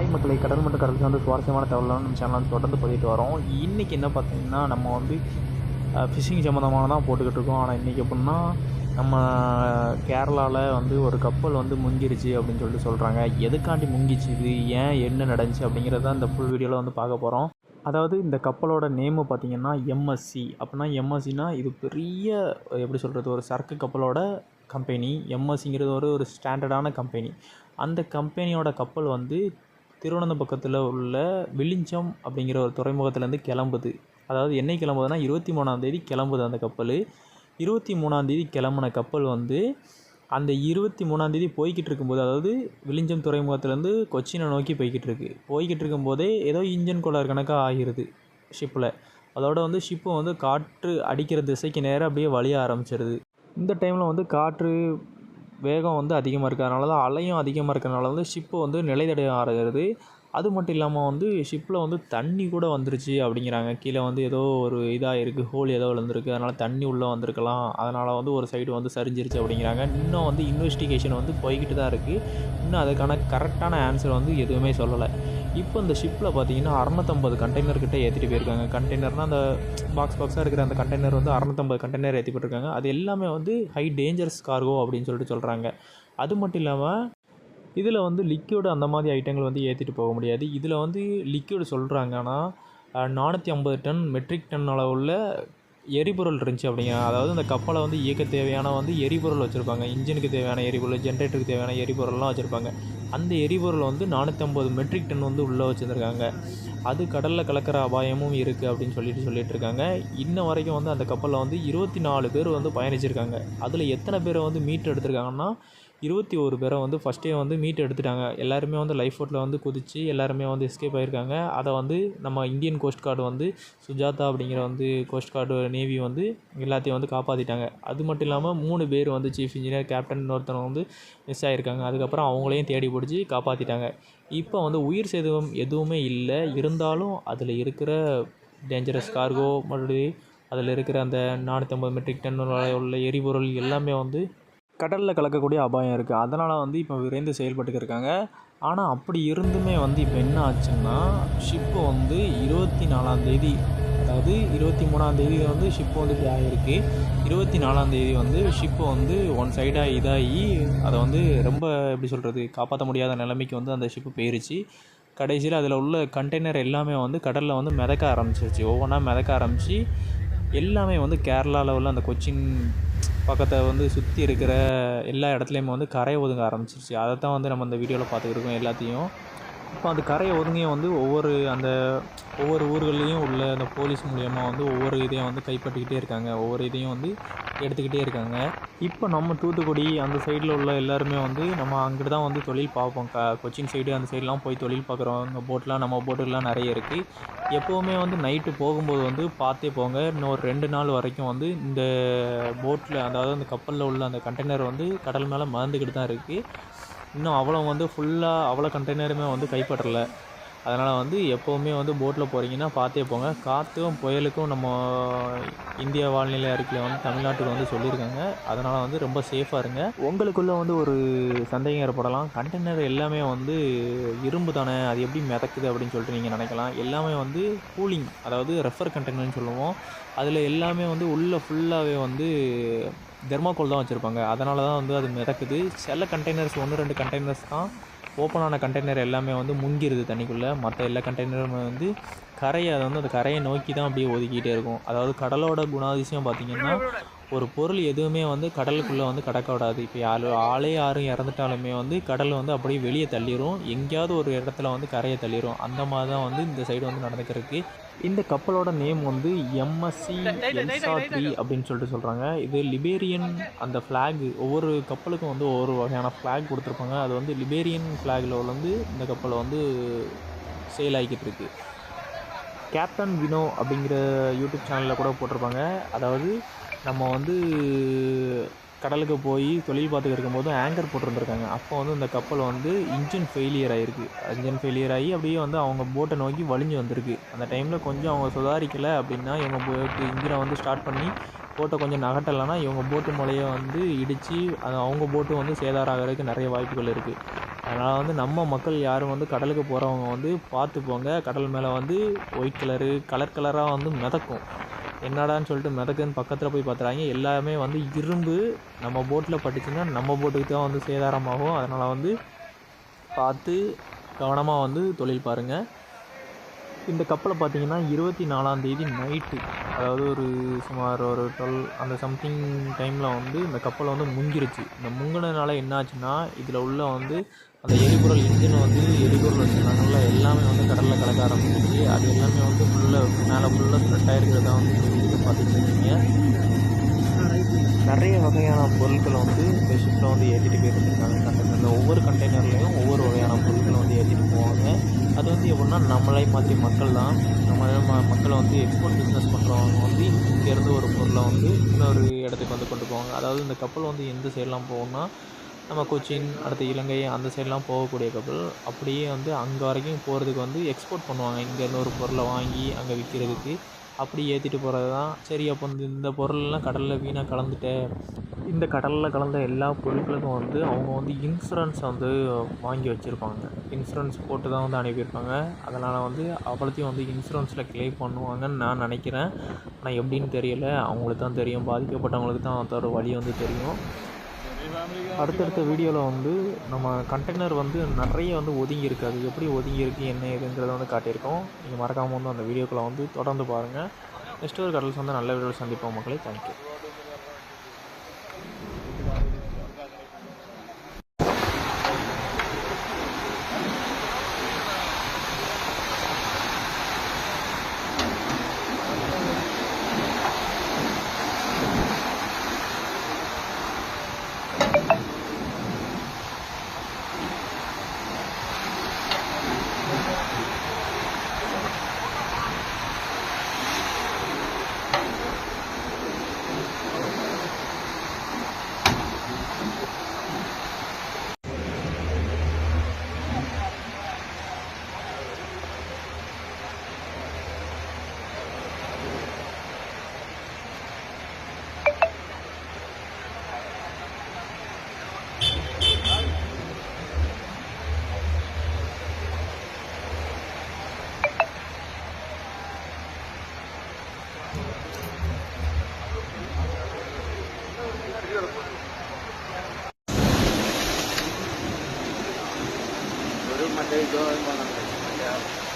Hi மக்களை, கடல் மற்றும் கடல் சார்ந்த சுவாரஸ்யமான தகவலாம் நம்ம சேனல் வந்து தொடர்ந்து பதிவிட்டு வரோம். இன்றைக்கி என்ன பார்த்தீங்கன்னா, நம்ம வந்து ஃபிஷிங் சம்மந்தமான தான் போட்டுக்கிட்டு இருக்கோம். ஆனால் இன்றைக்கி எப்படின்னா, நம்ம கேரளாவில் வந்து ஒரு கப்பல் வந்து முங்கிருச்சு அப்படின்னு சொல்லிட்டு சொல்கிறாங்க. எதுக்காண்டி முங்கிச்சு, இது ஏன் என்ன நடந்துச்சு அப்படிங்கிறத இந்த ஃபுல் வீடியோவில் வந்து பார்க்க போகிறோம். அதாவது இந்த கப்பலோட நேமு பார்த்திங்கன்னா எம்எஸ்சி. அப்படின்னா எம்எஸ்சினா இது பெரிய எப்படி சொல்கிறது, ஒரு சரக்கு கப்பலோட கம்பெனி. எம்எஸ்சிங்கிறது ஒரு ஸ்டாண்டர்டான கம்பெனி. அந்த கம்பெனியோட கப்பல் வந்து திருவனந்தபுரம் பக்கத்தில் உள்ள விழிஞ்சம் அப்படிங்கிற ஒரு துறைமுகத்துலேருந்து கிளம்புது. அதாவது என்னைக்கு கிளம்புதுன்னா 23ஆம் தேதி கிளம்புது அந்த கப்பல். 23ஆம் தேதி கிளம்புன கப்பல் வந்து அந்த 23ஆம் தேதி போய்கிட்டு இருக்கும்போது, அதாவது விழிஞ்சம் துறைமுகத்துலேருந்து கொச்சினை நோக்கி போய்கிட்டு இருக்கும்போதே ஏதோ இன்ஜின் கோளாறு கணக்காக ஆகிருது ஷிப்பில். அதோட வந்து ஷிப்பு வந்து காற்று அடிக்கிற திசைக்கு நேராக அப்படியே வழிய ஆரம்பிச்சிருது. இந்த டைமில் வந்து காற்று வேகம் வந்து அதிகமாக இருக்குது. அதனால தான் அலையும் அதிகமாக இருக்கிறனால வந்து ஷிப்பு வந்து நிலைதடைய ஆகிறது. அது மட்டும் இல்லாமல் வந்து ஷிப்பில் வந்து தண்ணி கூட வந்துருச்சு அப்படிங்கிறாங்க. கீழே வந்து ஏதோ ஒரு இதாக இருக்குது, ஹோல் ஏதோ விழுந்திருக்கு, அதனால் தண்ணி உள்ளே வந்திருக்கலாம், அதனால் வந்து ஒரு சைடு வந்து சரிஞ்சிருச்சு அப்படிங்கிறாங்க. இன்னும் வந்து இன்வெஸ்டிகேஷன் வந்து போய்கிட்டு தான் இருக்குது. இன்னும் அதுக்கான கரெக்டான ஆன்சர் வந்து எதுவுமே சொல்லலை. இப்போ இந்த ஷிப்பில் பார்த்தீங்கன்னா 650 கண்டெய்னர் கிட்டே ஏற்றிட்டு போயிருக்காங்க. கண்டெய்னர்னால் அந்த பாக்ஸாக இருக்கிற அந்த கண்டெய்னர் வந்து 650 கண்டெய்னர் ஏற்றி போட்டிருக்காங்க. அது எல்லாமே வந்து ஹை டேஞ்சரஸ் கார்கோ அப்படின்னு சொல்லிட்டு சொல்கிறாங்க. அது மட்டும் இல்லாமல் இதில் வந்து லிக்யூடு அந்த மாதிரி ஐட்டங்கள் வந்து ஏற்றிட்டு போக முடியாது. இதில் வந்து லிக்யூடு சொல்கிறாங்க, ஆனால் 450 டன் மெட்ரிக் டன் அளவுள்ள எரிபொருள் இருந்துச்சு அப்படிங்க. அதாவது அந்த கப்பலை வந்து இயக்க தேவையான வந்து எரிபொருள் வச்சுருப்பாங்க. இன்ஜினுக்கு தேவையான எரிபொருள், ஜென்ரேட்டருக்கு தேவையான எரிபொருள்லாம் வச்சுருப்பாங்க. அந்த எரிபொருள் வந்து 450 மெட்ரிக் டன் வந்து உள்ளே வச்சுருந்துருக்காங்க. அது கடலில் கலக்கிற அபாயமும் இருக்குது அப்படின்னு சொல்லிட்டு இருக்காங்க. இன்ன வரைக்கும் வந்து அந்த கப்பலில் வந்து 24 பேர் வந்து பயணிச்சிருக்காங்க. அதில் எத்தனை பேரை வந்து மீட் எடுத்திருக்காங்கன்னா 21 பேரை வந்து ஃபஸ்ட்டே வந்து மீட் எடுத்துட்டாங்க. எல்லாருமே வந்து லைஃப் போட்டில் வந்து குதித்து எல்லாருமே வந்து எஸ்கேப் ஆகியிருக்காங்க. அதை வந்து நம்ம இந்தியன் கோஸ்ட் கார்டு வந்து சுஜாதா அப்படிங்கிற வந்து கோஸ்ட் கார்டு நேவி வந்து எல்லாத்தையும் வந்து காப்பாற்றிட்டாங்க. அது மட்டும் இல்லாமல் 3 பேர் வந்து சீஃப் இன்ஜினியர், கேப்டன், இன்னொருத்தவங்க வந்து மிஸ் ஆகியிருக்காங்க. அதுக்கப்புறம் அவங்களையும் தேடி பிடிச்சி காப்பாற்றிட்டாங்க. இப்போ வந்து உயிர் சேதம் எதுவுமே இல்லை. இருந்தாலும் அதில் இருக்கிற டேஞ்சரஸ் கார்கோ மறுபடியும் அதில் இருக்கிற அந்த 450 மெட்ரிக் டன் உள்ள எரிபொருள் எல்லாமே வந்து கடலில் கலக்கக்கூடிய அபாயம் இருக்குது. அதனால் வந்து இப்போ விரைந்து செயல்பட்டுக்கிட்டு இருக்காங்க. ஆனால் அப்படி இருந்துமே வந்து இப்போ என்ன ஆச்சுன்னா, ஷிப்பு வந்து 24ஆம் தேதி, அதாவது 23ஆம் தேதி வந்து ஷிப்பு வந்து இப்படி ஆகிருக்கு. 24ஆம் தேதி வந்து ஷிப்பு வந்து ஒன் சைடாக இதாகி அதை வந்து ரொம்ப எப்படி சொல்கிறது, காப்பாற்ற முடியாத நிலைமைக்கு வந்து அந்த ஷிப்பு போயிருச்சு. கடைசியில் அதில் உள்ள கண்டெய்னர் எல்லாமே வந்து கடலில் வந்து மிதக்க ஆரம்பிச்சிருச்சு. ஒவ்வொன்றா மிதக்க ஆரம்பித்து எல்லாமே வந்து கேரளாவில் உள்ள அந்த கொச்சின் பக்கத்தை வந்து சுற்றி இருக்கிற எல்லா இடத்துலையுமே வந்து கரையை ஒதுங்க ஆரம்பிச்சிருச்சு. அதை தான் வந்து நம்ம இந்த வீடியோவில் பார்த்துக்கிட்டு இருக்கோம் எல்லாத்தையும். இப்போ அந்த கரையை ஒதுங்கியும் வந்து ஒவ்வொரு ஊர்கள்லேயும் உள்ள அந்த போலீஸ் மூலிமா வந்து ஒவ்வொரு இதையும் வந்து கைப்பற்றிக்கிட்டே இருக்காங்க. ஒவ்வொரு இதையும் வந்து எடுத்துக்கிட்டே இருக்காங்க. இப்போ நம்ம தூத்துக்குடி அந்த சைடில் உள்ள எல்லாருமே வந்து நம்ம அங்கிட்டு தான் வந்து தொழில் பார்ப்போம். கொச்சின் சைடு அந்த சைடெலாம் போய் தொழில் பார்க்குறோம். அங்கே போட்லாம் நம்ம போட்டுலாம் நிறைய இருக்குது. எப்போவுமே வந்து நைட்டு போகும்போது வந்து பார்த்தே போங்க. இன்னும் ஒரு 2 நாள் வரைக்கும் வந்து இந்த போட்டில், அதாவது அந்த கப்பலில் உள்ள அந்த கண்டெய்னர் வந்து கடல் மேலே மறந்துக்கிட்டு தான் இருக்குது. இன்னும் அவ்வளோ கண்டெய்னருமே வந்து கைப்பற்றலை. அதனால் வந்து எப்போவுமே வந்து போட்டில் போகிறீங்கன்னா பார்த்தே போங்க. காற்றும் புயலுக்கும் நம்ம இந்தியா வானிலை அறிக்கையில் வந்து தமிழ்நாட்டுக்கு வந்து சொல்லியிருக்காங்க. அதனால் வந்து ரொம்ப சேஃபாக இருங்க. உங்களுக்குள்ளே வந்து ஒரு சந்தேகம் ஏற்படலாம், கண்டெய்னர் எல்லாமே வந்து இரும்பு தானே, அது எப்படி மிதக்குது அப்படின்னு சொல்லிட்டு நீங்கள் நினைக்கலாம். எல்லாமே வந்து கூலிங், அதாவது ரெஃபர் கண்டெய்னர்னு சொல்லுவோம். அதில் எல்லாமே வந்து உள்ளே ஃபுல்லாகவே வந்து தெர்மாக்கோல் தான் வச்சுருப்பாங்க. அதனால தான் வந்து அது மிதக்குது. சில கண்டெய்னர்ஸ் 1-2 கண்டெய்னர்ஸ் தான் ஓப்பனான கண்டெய்னர் எல்லாமே வந்து முங்கிடுது தண்ணிக்குள்ளே. மற்ற எல்லா கண்டெய்னருமே வந்து அந்த கரையை நோக்கி தான் அப்படியே ஒதுக்கிட்டே இருக்கும். அதாவது கடலோட குணாதிசயம் பார்த்திங்கன்னா, ஒரு பொருள் எதுவுமே வந்து கடலுக்குள்ளே வந்து கடக்க விடாது. இப்போ யாரும் இறந்துட்டாலுமே வந்து கடல் வந்து அப்படியே வெளியே தள்ளிடும். எங்கேயாவது ஒரு இடத்துல வந்து கரையை தள்ளிடும். அந்த மாதிரி தான் வந்து இந்த சைடு வந்து நடந்துக்கிறதுக்கு. இந்த கப்பலோட நேம் வந்து எம்எஸ்சி எல்சா 3 அப்படின்னு சொல்லிட்டு சொல்கிறாங்க. இது லிபேரியன் அந்த ஃப்ளாக், ஒவ்வொரு கப்பலுக்கும் வந்து ஒவ்வொரு வகையான ஃப்ளாக் கொடுத்துருப்பாங்க. அது வந்து லிபேரியன் ஃப்ளாகில் வந்து இந்த கப்பலை வந்து சேல் ஆகிக்கிட்டு இருக்குது. கேப்டன் வினோ அப்படிங்கிற யூடியூப் சேனலில் கூட போட்டிருப்பாங்க. அதாவது நம்ம வந்து கடலுக்கு போய் தொழில் பார்த்துக்கிட்டு இருக்கும்போது ஆங்கர் போட்டிருந்துருக்காங்க. அப்போ வந்து இந்த கப்பல் வந்து இன்ஜின் ஃபெயிலியர் ஆகி அப்படியே வந்து அவங்க போட்டை நோக்கி வலிஞ்சு வந்திருக்கு. அந்த டைமில் கொஞ்சம் அவங்க சுதாரிக்கலை அப்படின்னா இவங்க போட்டு இன்ஜினை வந்து ஸ்டார்ட் பண்ணி போட்டை கொஞ்சம் நகட்டலைன்னா இவங்க போட்டு மேலேயே வந்து இடித்து அவங்க போட்டு வந்து சேதாரம் ஆகிறதுக்கு நிறைய வாய்ப்புகள் இருக்குது. அதனால் வந்து நம்ம மக்கள் யாரும் வந்து கடலுக்கு போகிறவங்க வந்து பார்த்து போங்க. கடல் மேலே வந்து ஒயிட் கலரு கலர் கலராக வந்து மிதக்கும். என்னடான்னு சொல்லிட்டு மிதக்குன்னு பக்கத்தில் போய் பார்த்துறாங்க. எல்லாமே வந்து இரும்பு. நம்ம போட்டில் பட்டுச்சுன்னா நம்ம போட்டுக்கு தான் வந்து சேதாரமாகும். அதனால் வந்து பார்த்து கவனமாக வந்து தொழில் பாருங்கள். இந்த கப்பலை பார்த்தீங்கன்னா 24ஆம் தேதி நைட்டு, அதாவது ஒரு சுமார் ஒரு 12 அந்த சம்திங் டைமில் வந்து இந்த கப்பலை வந்து முங்கிருச்சு. இந்த முங்கினதுனால என்ன ஆச்சுன்னா, இதில் உள்ள வந்து அந்த எரிபொருள் இன்ஜின் வந்து எரிபொருள் வச்சுருந்தாங்கல்ல, எல்லாமே வந்து கடலில் கலக்க ஆரம்பிச்சிருச்சு. அது எல்லாமே வந்து மேலே ஃபுல்லாக ஸ்ப்ரெட் ஆகிருக்கிறதா வந்து பார்த்துட்டு இருக்கீங்க. நிறைய வகையான பொருட்களை வந்து இந்த ஷிப்பில் வந்து ஏற்றிட்டு போயிட்டு இருக்காங்க. கண்டெய்னரில் ஒவ்வொரு கண்டெய்னர்லேயும் ஒவ்வொரு வகையான பொருட்களை வந்து ஏற்றிட்டு போவாங்க. அது வந்து எப்படின்னா நம்மளை மாதிரி மக்கள் தான். மக்களை வந்து எக்ஸ்போர்ட் பிஸ்னஸ் பண்ணுறவங்க வந்து இங்கேருந்து ஒரு பொருளை வந்து இன்னொரு இடத்துக்கு வந்து கொண்டு போவாங்க. அதாவது இந்த கப்பல் வந்து எந்த சைடெலாம் போகும்னா, நம்ம கொச்சின், அடுத்து இலங்கை அந்த சைடெலாம் போகக்கூடிய கப்பல். அப்படியே வந்து அங்கே வரைக்கும் போகிறதுக்கு வந்து எக்ஸ்போர்ட் பண்ணுவாங்க. இங்கேருந்து ஒரு பொருளை வாங்கி அங்கே விற்கிறதுக்கு அப்படி ஏற்றிட்டு போகிறது தான். சரி, அப்போ இந்த பொருளெல்லாம் கடலில் வீணாக கலந்துட்டே, இந்த கடலில் கலந்த எல்லா பொருட்களுக்கும் வந்து அவங்க வந்து இன்சூரன்ஸ் வந்து வாங்கி வச்சுருப்பாங்க. இன்சூரன்ஸ் போட்டு தான் வந்து அனுப்பியிருப்பாங்க. அதனால் வந்து அவ்வளோத்தையும் வந்து இன்சூரன்ஸில் கிளைம் பண்ணுவாங்கன்னு நான் நினைக்கிறேன். ஆனால் எப்படின்னு தெரியலை, அவங்களுக்கு தான் தெரியும். பாதிக்கப்பட்டவங்களுக்கு தான் அதோட வழி வந்து தெரியும். அடுத்தடுத்த வீடியோவில் வந்து நம்ம கண்டெய்னர் வந்து நிறைய வந்து ஒதுங்கி இருக்குது. அது எப்படி ஒதுங்கி இருக்குது என்ன ஏதுங்கிறத வந்து காட்டியிருக்கோம். நீங்கள் மறக்காமல் வந்து அந்த வீடியோக்களை வந்து தொடர்ந்து பாருங்கள். நெக்ஸ்ட் ஒரு கடல் வந்து நல்ல வீடியோவில் சந்திப்போம் மக்களே. தேங்க்யூ. Baru mandai doang,